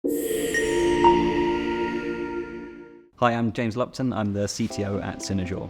Hi, I'm James Lupton. I'm the CTO at Cynozure.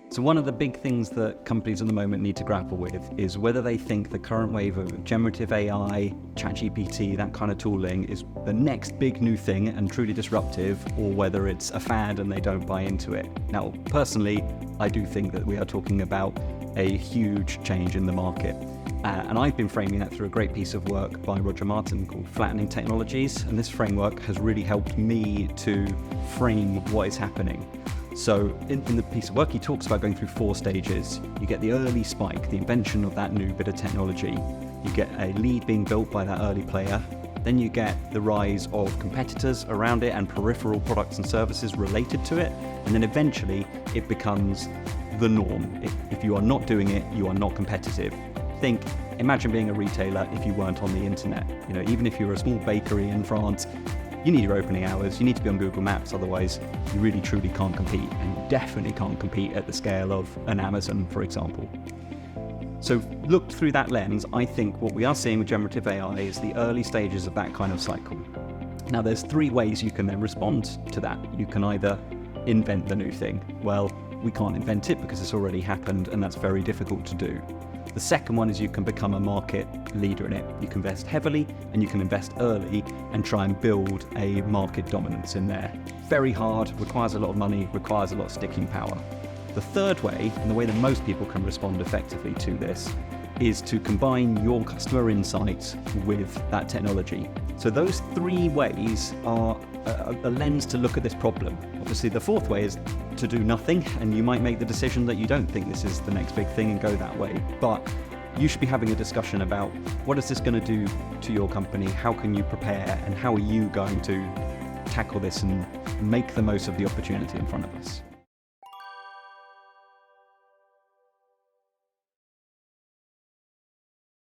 So one of the big things that companies at the moment need to grapple with is whether they think the current wave of generative AI, ChatGPT, that kind of tooling is the next big new thing and truly disruptive, or whether it's a fad and they don't buy into it. Now, personally, I do think that we are talking about a huge change in the market. And I've been framing that through a great piece of work by Roger Martin called Flattening Technologies. And this framework has really helped me to frame what is happening. So in the piece of work, he talks about going through 4 stages. You get the early spike, the invention of that new bit of technology. You get a lead being built by that early player. Then you get the rise of competitors around it and peripheral products and services related to it. And then eventually it becomes the norm. If you are not doing it, you are not competitive. Imagine being a retailer if you weren't on the internet. Even if you're a small bakery in France, you need your opening hours, you need to be on Google Maps, otherwise you really truly can't compete, and you definitely can't compete at the scale of an Amazon, for example. So looked through that lens, I think what we are seeing with generative AI is the early stages of that kind of cycle. Now there's 3 ways you can then respond to that. You can either invent the new thing. Well, we can't invent it because it's already happened, and that's very difficult to do. The second one is you can become a market leader in it. You can invest heavily and you can invest early and try and build a market dominance in there. Very hard, requires a lot of money, requires a lot of sticking power. The third way, and the way that most people can respond effectively to this, is to combine your customer insights with that technology. So those 3 ways are a lens to look at this problem. Obviously the 4th way is to do nothing, and you might make the decision that you don't think this is the next big thing and go that way. But you should be having a discussion about what is this going to do to your company, how can you prepare, and how are you going to tackle this and make the most of the opportunity in front of us.